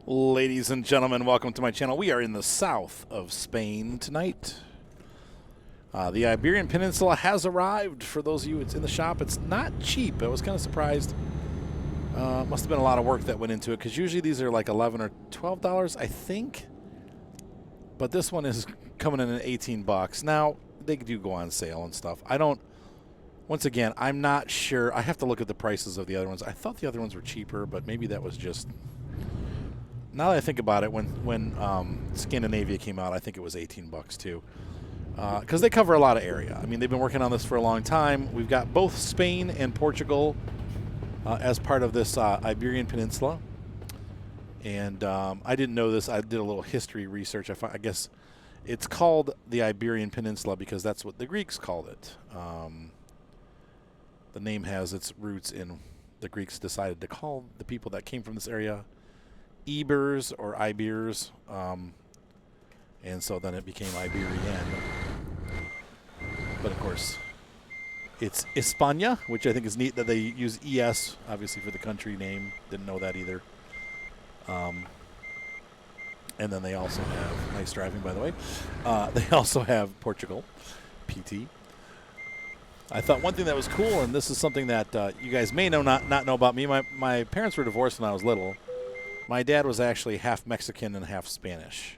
Ladies and gentlemen, welcome to my channel. We are in the south of Spain tonight. The Iberian Peninsula has arrived. For those of you, it's in the shop. It's not cheap. I was kind of surprised. Must have been a lot of work that went into it, because usually these are like $11 or $12, I think. But this one is coming in at 18 bucks. Now, they do go on sale and stuff. Once again, I'm not sure. I have to look at the prices of the other ones. I thought the other ones were cheaper, but maybe that was just... Now that I think about it, when Scandinavia came out, I think it was 18 bucks too, because they cover a lot of area. I mean, they've been working on this for a long time. We've got both Spain and Portugal as part of this Iberian Peninsula, and I didn't know this. I did a little history research. I guess it's called the Iberian Peninsula because that's what the Greeks called it. The name has its roots in the Greeks decided to call the people that came from this area Ibers or Ibers, and so then it became Iberian. But of course, it's España, which I think is neat that they use ES, obviously, for the country name. Didn't know that either. And then they also have, nice driving by the way, they also have Portugal, PT. I thought one thing that was cool, and this is something that you guys may not know about me, my parents were divorced when I was little. My dad was actually half Mexican and half Spanish.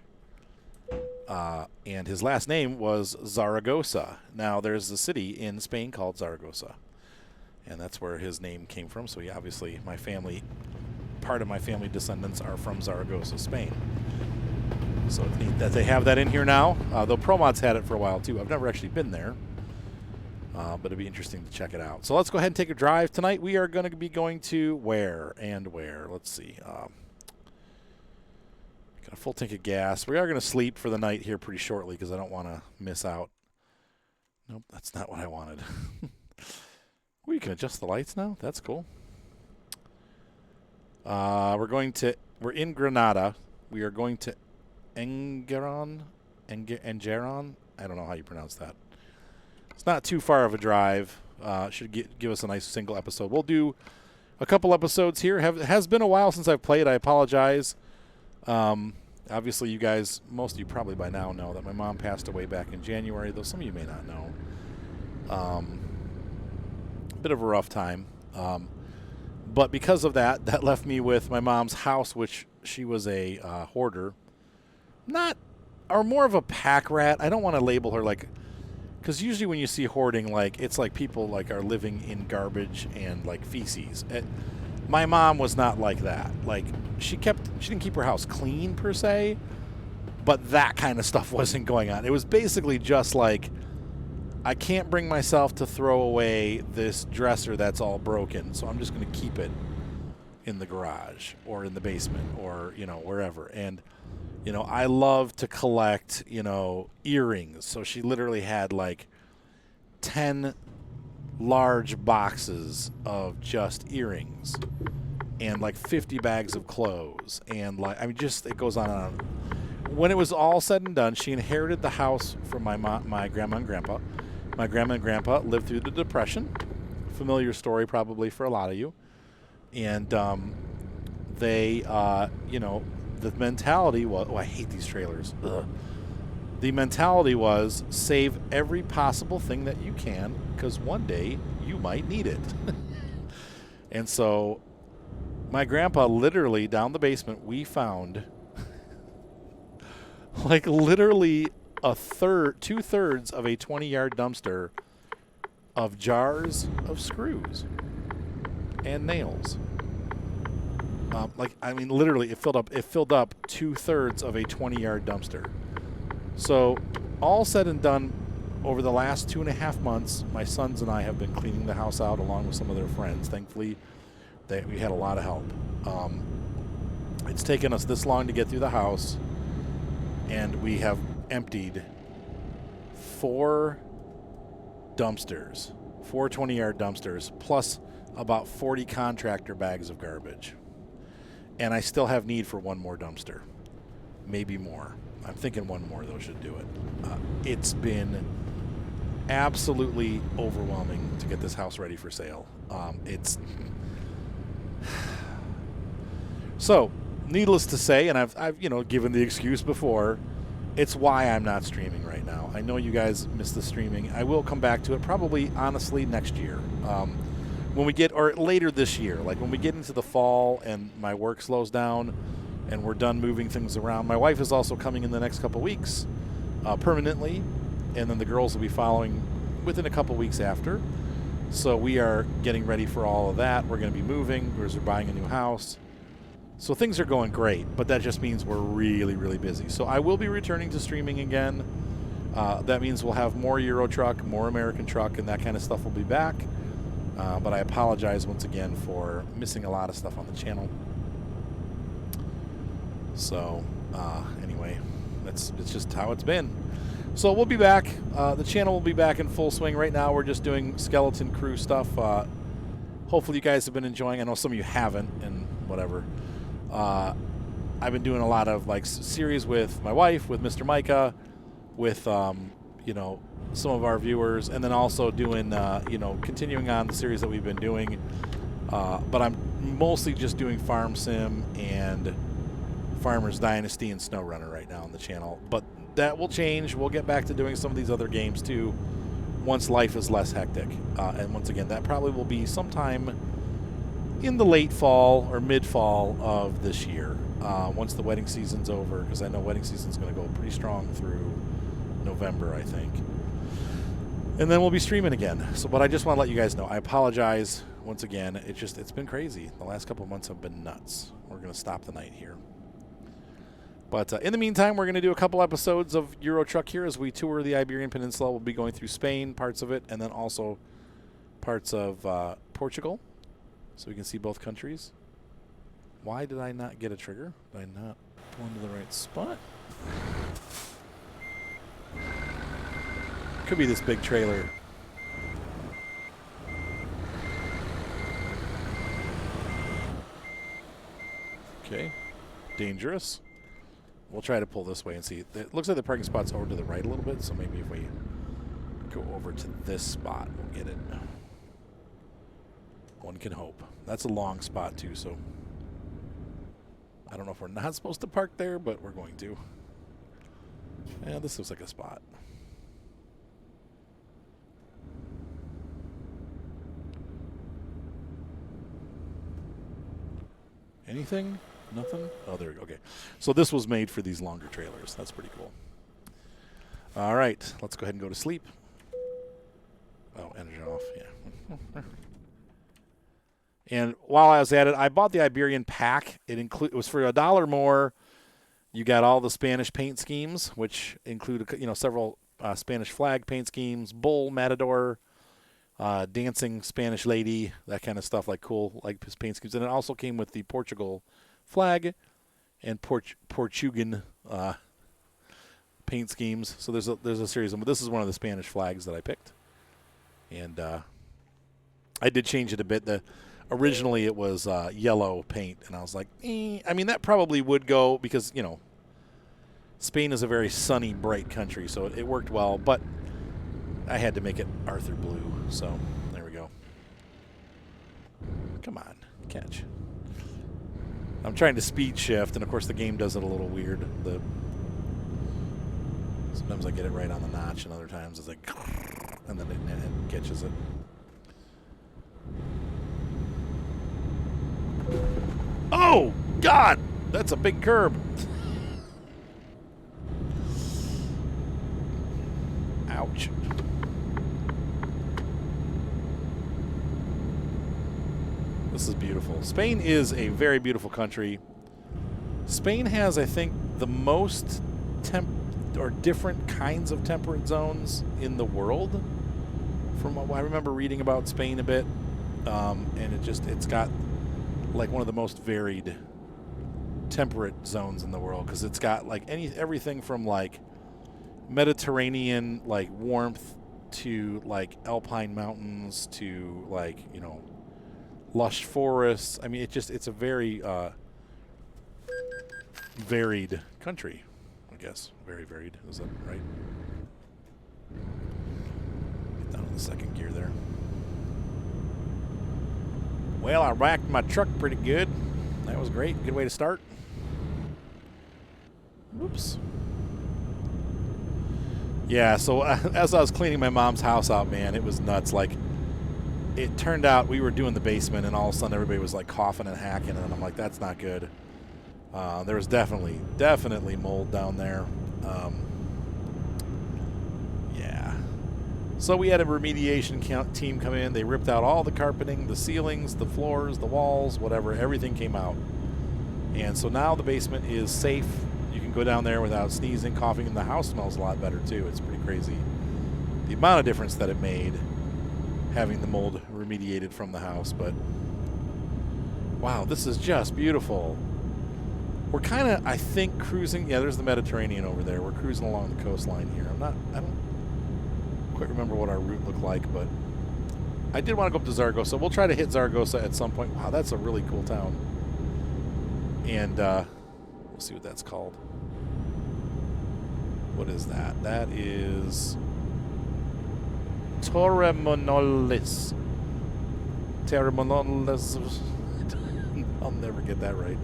And his last name was Zaragoza. Now, there's a city in Spain called Zaragoza. And that's where his name came from. So, yeah, obviously, part of my family descendants are from Zaragoza, Spain. So it's neat that they have that in here now. Though ProMod's had it for a while, too. I've never actually been there. But it'd be interesting to check it out. So let's go ahead and take a drive. Tonight, we are going to be going to where? Let's see. Got a full tank of gas. We are going to sleep for the night here pretty shortly because I don't want to miss out. Nope, that's not what I wanted. Ooh, you can adjust the lights now? That's cool. We're in Granada. We are going to Engeron. I don't know how you pronounce that. It's not too far of a drive. Should give us a nice single episode. We'll do a couple episodes here. It has been a while since I've played. I apologize. Obviously, you guys, most of you probably by now know that my mom passed away back in January, though some of you may not know. Bit of a rough time. But because of that left me with my mom's house, which she was a hoarder. More of a pack rat. I don't want to label her like... Because usually when you see hoarding, it's like people are living in garbage and feces. My mom was not like that. She didn't keep her house clean per se, but that kind of stuff wasn't going on. It was basically just I can't bring myself to throw away this dresser that's all broken, so I'm just going to keep it in the garage or in the basement or wherever. And I love to collect earrings, so she literally had 10 large boxes of just earrings and 50 bags of clothes, and it goes on and on. When it was all said and done, she inherited the house from my grandma and grandpa. My grandma and grandpa lived through the Depression. Familiar story probably for a lot of you. And they the mentality was, I hate these trailers. Ugh. The mentality was save every possible thing that you can, because one day you might need it. And so my grandpa literally down the basement, we found literally 2/3 of a 20-yard dumpster of jars of screws and nails. Literally it filled up 2/3 of a 20-yard dumpster. So, all said and done, over the last 2.5 months, my sons and I have been cleaning the house out along with some of their friends. Thankfully, we had a lot of help. It's taken us this long to get through the house, and we have emptied 4 dumpsters, 4 20-yard dumpsters, plus about 40 contractor bags of garbage. And I still have need for one more dumpster, maybe more. I'm thinking one more, though, should do it. It's been absolutely overwhelming to get this house ready for sale. So, needless to say, and I've you know, given the excuse before, it's why I'm not streaming right now. I know you guys miss the streaming. I will come back to it probably, honestly, next year. When we get, or later this year, like when we get into the fall and my work slows down and we're done moving things around. My wife is also coming in the next couple weeks permanently, and then the girls will be following within a couple weeks after. So we are getting ready for all of that. We're going to be moving. We're buying a new house. So things are going great, but that just means we're really, really busy. So I will be returning to streaming again. That means we'll have more Eurotruck, more American Truck, and that kind of stuff will be back. But I apologize once again for missing a lot of stuff on the channel. So anyway, it's just how it's been. So we'll be back. The channel will be back in full swing. Right now we're just doing Skeleton Crew stuff. Hopefully you guys have been enjoying. I know some of you haven't, and whatever. I've been doing a lot of like series with my wife, with Mr. Micah, with you know, some of our viewers, and then also doing you know, continuing on the series that we've been doing. But I'm mostly just doing Farm Sim and Farmer's Dynasty and SnowRunner right now on the channel. But that will change. We'll get back to doing some of these other games too once life is less hectic. And once again, that probably will be sometime in the late fall or mid-fall of this year, once the wedding season's over, because I know wedding season's going to go pretty strong through November, I think. And then we'll be streaming again. So, but I just want to let you guys know, I apologize once again. It's been crazy. The last couple of months have been nuts. We're going to stop the night here. But in the meantime, we're going to do a couple episodes of Eurotruck here as we tour the Iberian Peninsula. We'll be going through Spain, parts of it, and then also parts of Portugal, so we can see both countries. Why did I not get a trigger? Did I not pull into the right spot? Could be this big trailer. Okay. Dangerous. We'll try to pull this way and see. It looks like the parking spot's over to the right a little bit, so maybe if we go over to this spot, we'll get it. One can hope. That's a long spot, too, so I don't know if we're not supposed to park there, but we're going to. Yeah, this looks like a spot. Anything? Nothing? Oh, there we go. Okay. So this was made for these longer trailers. That's pretty cool. All right. Let's go ahead and go to sleep. Oh, energy off. Yeah. And while I was at it, I bought the Iberian pack. It was for $1 more. You got all the Spanish paint schemes, which include, you know, several Spanish flag paint schemes, bull, matador, dancing Spanish lady, that kind of stuff, like cool, like paint schemes. And it also came with the Portugal flag and Portuguese paint schemes. So there's a series of them. But this is one of the Spanish flags that I picked, and I did change it a bit. Originally it was yellow paint, and I was like, I mean, that probably would go because, you know, Spain is a very sunny, bright country, so it worked well. But I had to make it Arthur blue, so there we go. Come on, catch. I'm trying to speed shift, and of course the game does it a little weird. Sometimes I get it right on the notch, and other times it's like, and then it catches it. Oh, God! That's a big curb. Ouch. This is beautiful. Spain is a very beautiful country. Spain has, I think, the most different kinds of temperate zones in the world. From what I remember reading about Spain a bit, and it's got like one of the most varied temperate zones in the world, because it's got like everything from like Mediterranean like warmth to like alpine mountains to like, you know, lush forests. I mean, it's a very varied country, I guess. Very varied. Is that right? Get down to the second gear there. Well, I racked my truck pretty good. That was great. Good way to start. Oops. Yeah, so as I was cleaning my mom's house out, man, it was nuts. Like, it turned out we were doing the basement, and all of a sudden everybody was like coughing and hacking, and I'm like, that's not good. There was definitely mold down there. Yeah. So we had a remediation team come in. They ripped out all the carpeting, the ceilings, the floors, the walls, whatever. Everything came out. And so now the basement is safe. You can go down there without sneezing, coughing, and the house smells a lot better too. It's pretty crazy the amount of difference that it made having the mold remediated from the house. But wow, this is just beautiful. We're kind of, I think, cruising. Yeah, there's the Mediterranean over there. We're cruising along the coastline here. I don't quite remember what our route looked like, but I did want to go up to Zaragoza. We'll try to hit Zaragoza at some point. Wow, that's a really cool town. And we'll see what that's called. What is that? That is Torremolinos. Torremolinos. I'll never get that right.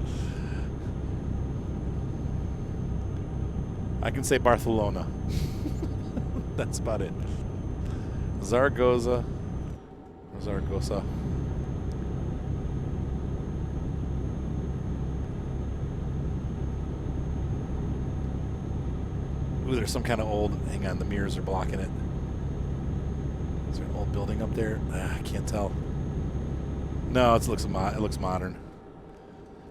I can say Barcelona. That's about it. Zaragoza. Zaragoza. Ooh, there's some kind of old... Hang on, the mirrors are blocking it. Is there an old building up there? I can't tell. No, it looks modern.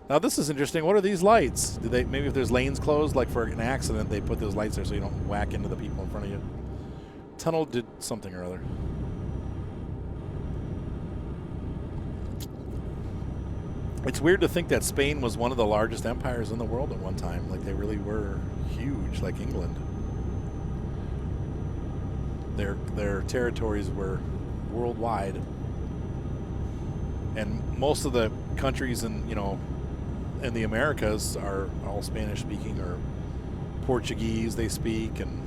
Now this is interesting. What are these lights? Do they, maybe if there's lanes closed, like for an accident, they put those lights there so you don't whack into the people in front of you. Tunnel did something or other. It's weird to think that Spain was one of the largest empires in the world at one time. Like, they really were huge, like England. Their territories were worldwide. And most of the countries in, you know, in the Americas are all Spanish speaking, or Portuguese they speak, and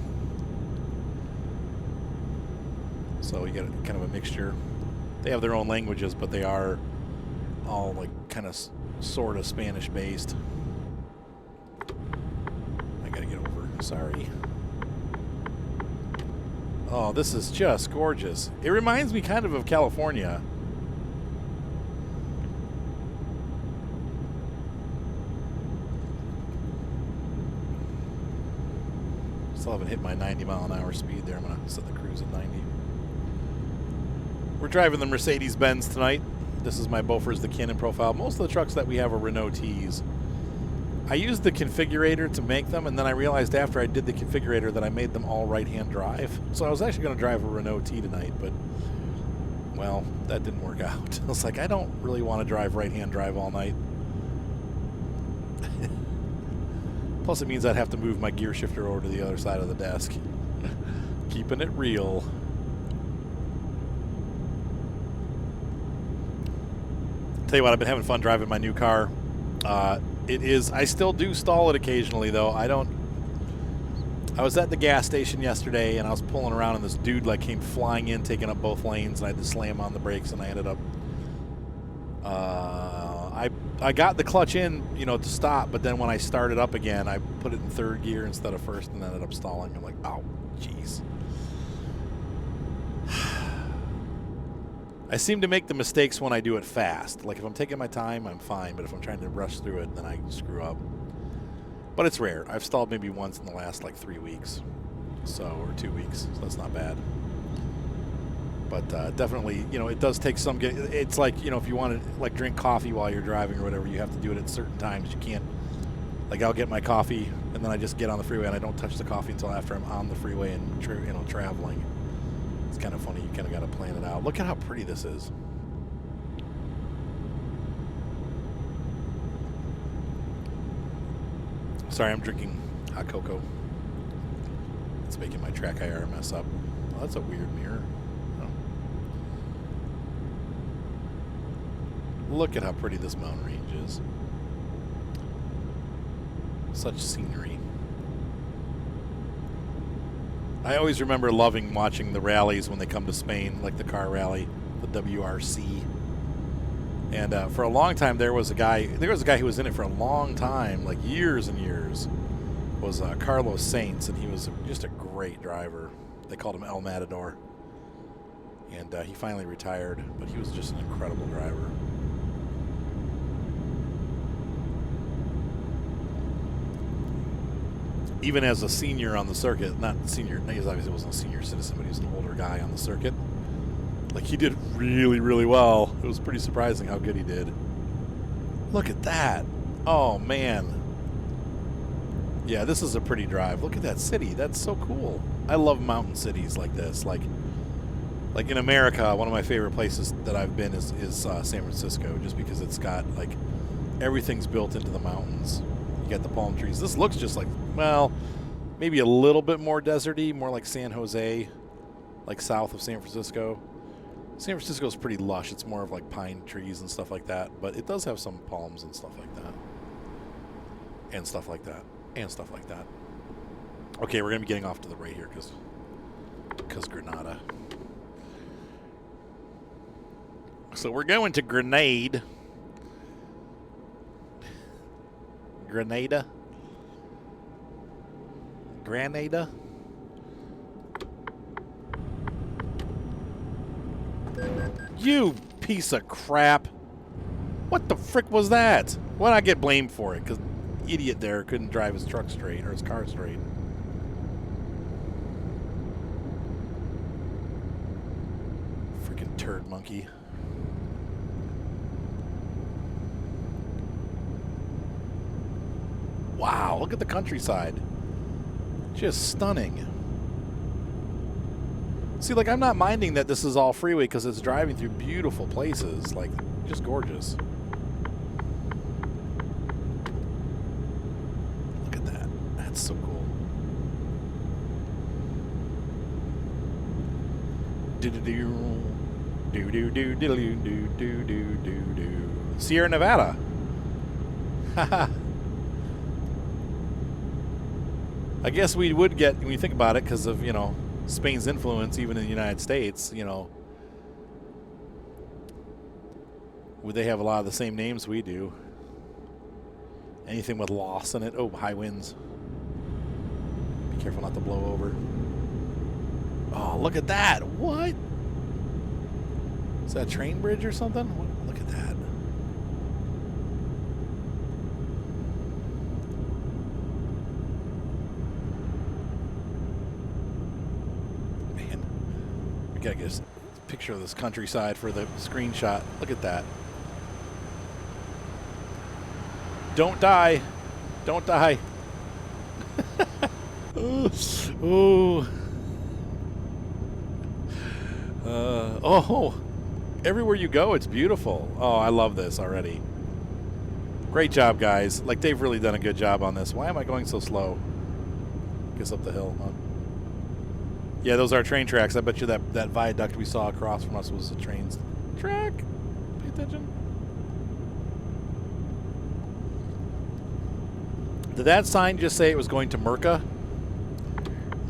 so you get kind of a mixture. They have their own languages, but they are all like kind of sort of Spanish based. I gotta get over. Sorry. Oh, this is just gorgeous. It reminds me kind of California. Still haven't hit my 90-mile-an-hour speed there. I'm going to set the cruise at 90. We're driving the Mercedes-Benz tonight. This is my Beaufort's the Canon profile. Most of the trucks that we have are Renault T's. I used the configurator to make them, and then I realized after I did the configurator that I made them all right-hand drive. So I was actually going to drive a Renault T tonight, but, well, that didn't work out. I was like, I don't really want to drive right-hand drive all night. Plus, it means I'd have to move my gear shifter over to the other side of the desk. Keeping it real. Tell you what, I've been having fun driving my new car. It is, I still do stall it occasionally, though. I was at the gas station yesterday, and I was pulling around, and this dude like came flying in, taking up both lanes, and I had to slam on the brakes, and I ended up... I got the clutch in, you know, to stop, but then when I started up again, I put it in third gear instead of first and ended up stalling. I'm like, oh, jeez. I seem to make the mistakes when I do it fast. Like, if I'm taking my time, I'm fine, but if I'm trying to rush through it, then I screw up. But it's rare. I've stalled maybe once in the last, like, 3 weeks. So, or 2 weeks, so that's not bad. But definitely, you know, it does take some... It's like, you know, if you want to, like, drink coffee while you're driving or whatever, you have to do it at certain times. You can't... Like, I'll get my coffee, and then I just get on the freeway, and I don't touch the coffee until after I'm on the freeway and, you know, traveling. It's kind of funny. You kind of got to plan it out. Look at how pretty this is. Sorry, I'm drinking hot cocoa. It's making my track IR mess up. Oh, that's a weird mirror. Look at how pretty this mountain range is. Such scenery. I always remember loving watching the rallies when they come to Spain, like the car rally, the WRC. And for a long time, there was a guy who was in it for a long time, like years and years. was Carlos Sainz, and he was just a great driver. They called him El Matador. And he finally retired, but he was just an incredible driver. Even as a senior on the circuit, not senior, he obviously wasn't a senior citizen, but he was an older guy on the circuit. Like, he did really, really well. It was pretty surprising how good he did. Look at that. Oh, man. Yeah, this is a pretty drive. Look at that city. That's so cool. I love mountain cities like this. Like in America, one of my favorite places that I've been is San Francisco, just because it's got, like, everything's built into the mountains. You got the palm trees. This looks just like, well, maybe a little bit more deserty, more like San Jose, like south of San Francisco. San Francisco is pretty lush. It's more of like pine trees and stuff like that, but it does have some palms and stuff like that. And stuff like that. And stuff like that. Okay, we're going to be getting off to the right here because Granada. So we're going to Grenada. Grenada. You piece of crap. What the frick was that? Why did I get blamed for it? Because idiot there couldn't drive his truck straight or his car straight. Freaking turd monkey. Wow, look at the countryside. Just stunning. See, like, I'm not minding that this is all freeway because it's driving through beautiful places. Like, just gorgeous. Look at that. That's so cool. Sierra Nevada. Haha. I guess we would get, when you think about it, because of, you know, Spain's influence, even in the United States, you know, would they have a lot of the same names we do? Anything with loss in it. Oh, high winds. Be careful not to blow over. Oh, look at that. What? Is that a train bridge or something? Look at that. Gotta get a picture of this countryside for the screenshot. Look at that. Don't die. Don't die. Oh. Oh. Everywhere you go, it's beautiful. Oh, I love this already. Great job, guys. Like, they've really done a good job on this. Why am I going so slow? Guess up the hill, huh? Yeah, those are train tracks. I bet you that viaduct we saw across from us was a train track. Pay attention. Did that sign just say it was going to Merca?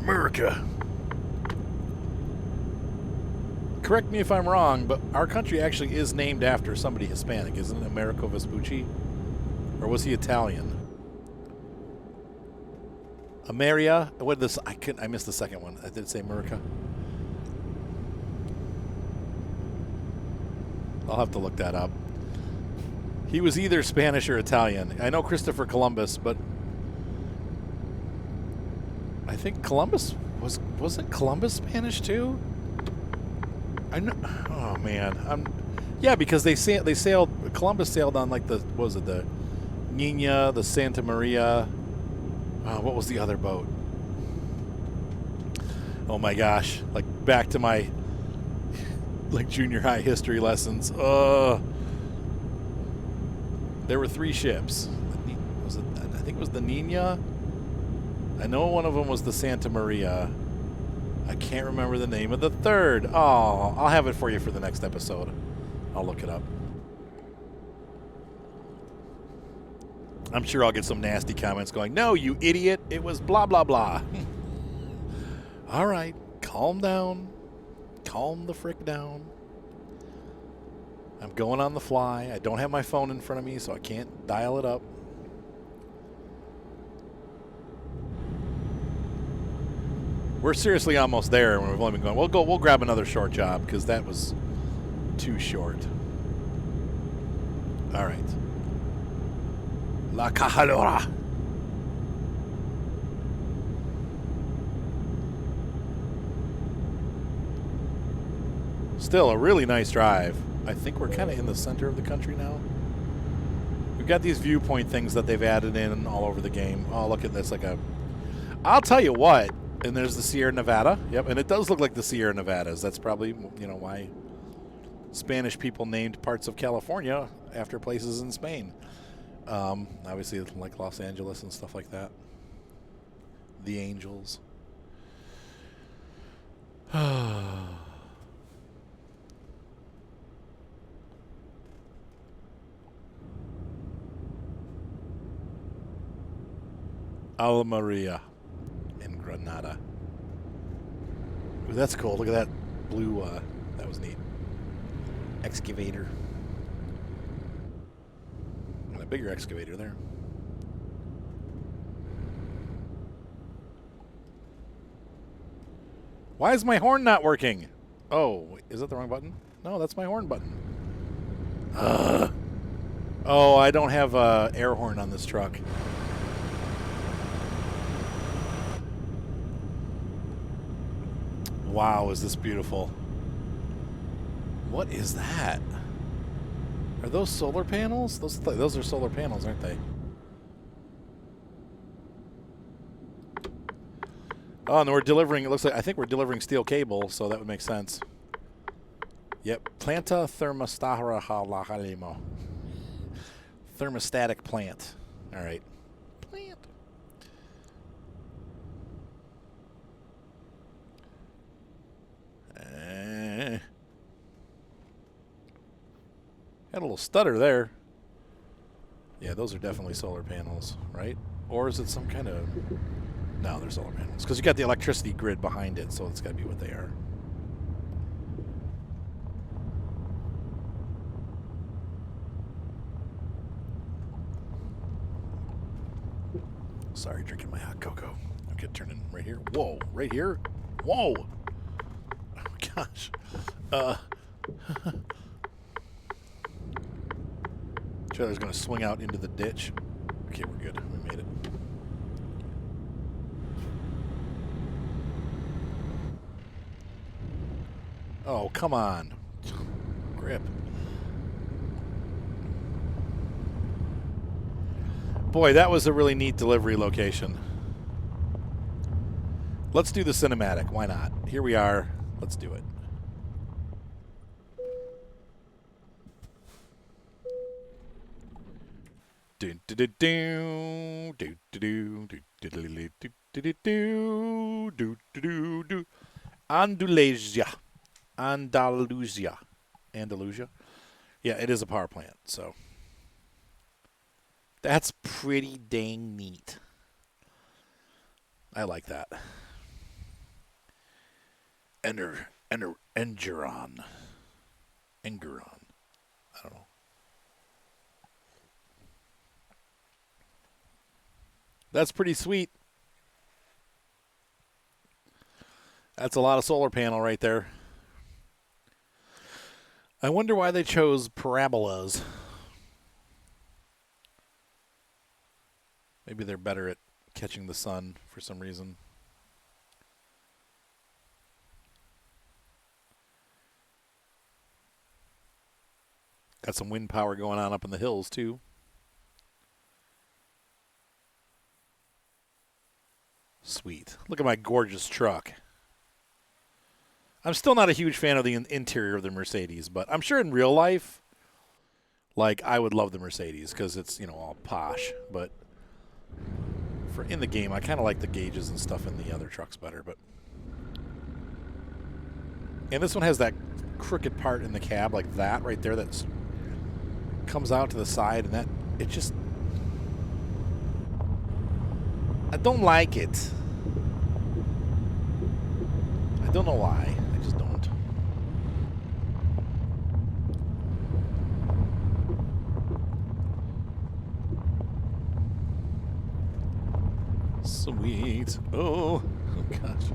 Merca. Correct me if I'm wrong, but our country actually is named after somebody Hispanic, isn't it? Americo Vespucci? Or was he Italian? Ameria? What this? I missed the second one. I did say America. I'll have to look that up. He was either Spanish or Italian. I know Christopher Columbus, but I think Columbus wasn't Columbus Spanish too? I know. Oh man, yeah, because they sailed. Columbus sailed on like the what was it, the Nina, the Santa Maria. What was the other boat? Oh my gosh! Like back to my like junior high history lessons. There were 3 ships. Was it? I think it was the Nina. I know one of them was the Santa Maria. I can't remember the name of the third. Oh, I'll have it for you for the next episode. I'll look it up. I'm sure I'll get some nasty comments going, no, you idiot, it was blah, blah, blah. All right, calm down. Calm the frick down. I'm going on the fly. I don't have my phone in front of me, so I can't dial it up. We're seriously almost there when we've only been going. We'll grab another short job because that was too short. All right. La Cajalora. Still a really nice drive. I think we're kind of in the center of the country now. We've got these viewpoint things that they've added in all over the game. Oh, look at this. I'll tell you what. And there's the Sierra Nevada. Yep, and it does look like the Sierra Nevadas. That's probably, why Spanish people named parts of California after places in Spain. Obviously, like Los Angeles and stuff like that. The Angels. Almeria in Granada. Ooh, that's cool. Look at that blue. That was neat. Excavator. And a bigger excavator there. Why is my horn not working? Oh, is that the wrong button? No, that's my horn button. Oh, I don't have an air horn on this truck. Wow, is this beautiful. What is that? Are those solar panels? Those are solar panels, aren't they? Oh, and we're delivering, it looks like, I think we're delivering steel cable, so that would make sense. Yep, Planta Thermostara Halimo. Thermostatic plant. All right. Plant. Had a little stutter there. Yeah, those are definitely solar panels, right? Or is it some kind of... No, they're solar panels. Because you got the electricity grid behind it, so it's got to be what they are. Sorry, drinking my hot cocoa. Okay, turning right here. Whoa, right here? Whoa! Oh my gosh. Trailer's going to swing out into the ditch. Okay, we're good. We made it. Oh, come on. Grip. Boy, that was a really neat delivery location. Let's do the cinematic. Why not? Here we are. Let's do it. Andalusia. Andalusia. Yeah, it is a power plant, so that's pretty dang neat. I like that. Engeron. I don't know. That's pretty sweet. That's a lot of solar panel right there. I wonder why they chose parabolas. Maybe they're better at catching the sun for some reason. Got some wind power going on up in the hills, too. Sweet. Look at my gorgeous truck. I'm still not a huge fan of the interior of the Mercedes, but I'm sure in real life, like, I would love the Mercedes because it's, you know, all posh. But for in the game, I kind of like the gauges and stuff in the other trucks better. But and this one has that crooked part in the cab, like that right there, that comes out to the side, and that it just, I don't like it. I don't know why. I just don't. Sweet. Oh gosh.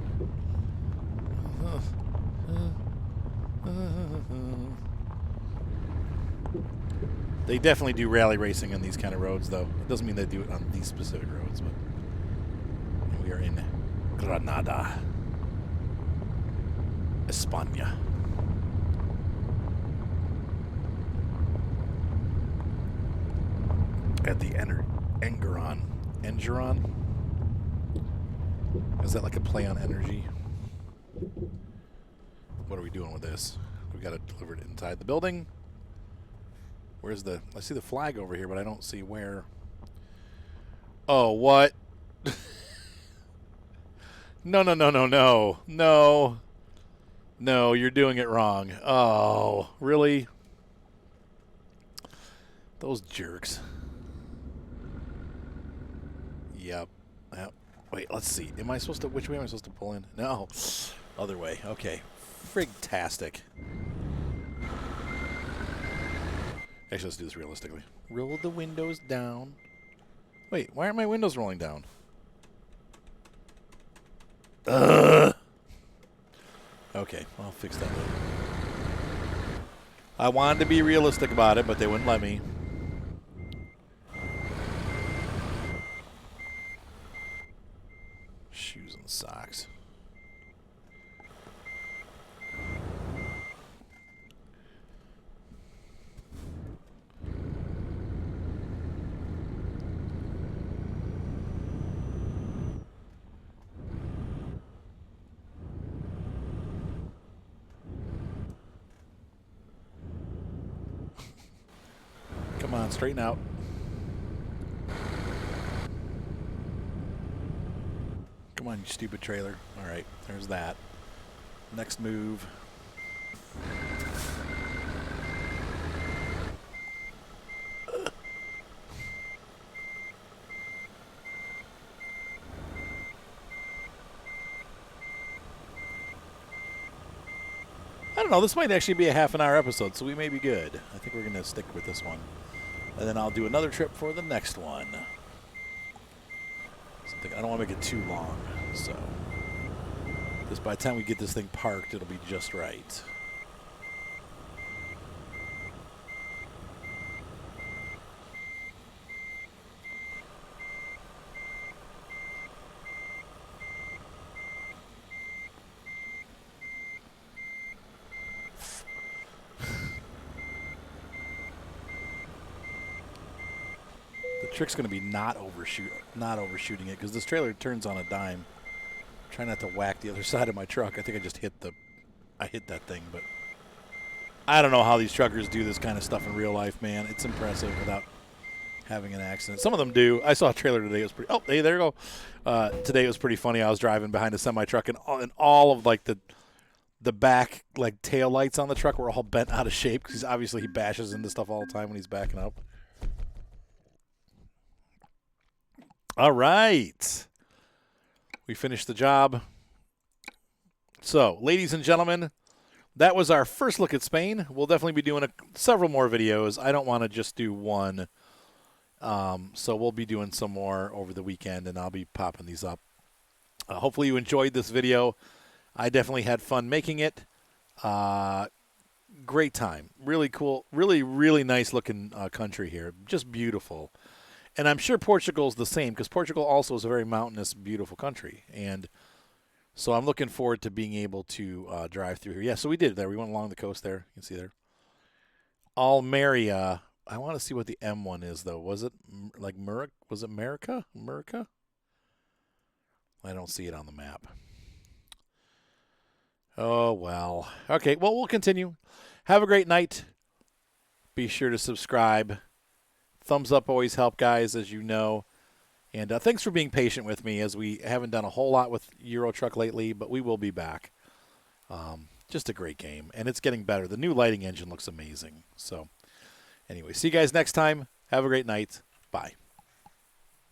They definitely do rally racing on these kind of roads, though. It doesn't mean they do it on these specific roads, but we are in Granada, España. At the Engeron. Engeron? Is that like a play on energy? What are we doing with this? We got to deliver it inside the building. Where's the... I see the flag over here, but I don't see where... Oh, what? No, no, no, no, no. No. No, you're doing it wrong. Oh, really? Those jerks. Yep. Yep. Wait, let's see. Am I supposed to... Which way am I supposed to pull in? No. Other way. Okay. Frig-tastic. Actually, let's do this realistically. Roll the windows down. Wait, why aren't my windows rolling down? Ugh. Okay, I'll fix that later. I wanted to be realistic about it, but they wouldn't let me. Shoes and socks. Come on, straighten out. Come on, you stupid trailer. All right, there's that. Next move. I don't know. This might actually be a half-an-hour episode, so we may be good. I think we're going to stick with this one. And then I'll do another trip for the next one. I don't want to make it too long, so just by the time we get this thing parked, it'll be just right. Trick's going to be not overshooting it because this trailer turns on a dime. Try not to whack the other side of my truck. I think I just hit that thing, but I don't know how these truckers do this kind of stuff in real life, man. It's impressive without having an accident. Some of them do. I saw a trailer today. It was pretty. Oh, hey, there you go. Today it was pretty funny. I was driving behind a semi truck, and all of like the back like tail lights on the truck were all bent out of shape because obviously he bashes into stuff all the time when he's backing up. All right. We finished the job. So, ladies and gentlemen, that was our first look at Spain. We'll definitely be doing several more videos. I don't want to just do one. So we'll be doing some more over the weekend, and I'll be popping these up. Hopefully you enjoyed this video. I definitely had fun making it. Great time. Really cool. Really, really nice looking country here. Just beautiful. And I'm sure Portugal's the same because Portugal also is a very mountainous, beautiful country. And so I'm looking forward to being able to drive through here. Yeah, so we did there. We went along the coast there. You can see there. Almeria. I want to see what the M1 is, though. Was it like Murica? Was it Murica? Murica? I don't see it on the map. Oh, well. Okay, well, we'll continue. Have a great night. Be sure to subscribe. Thumbs up always help, guys, as you know. And thanks for being patient with me as we haven't done a whole lot with Eurotruck lately, but we will be back. Just a great game, and it's getting better. The new lighting engine looks amazing. So anyway, see you guys next time. Have a great night. Bye.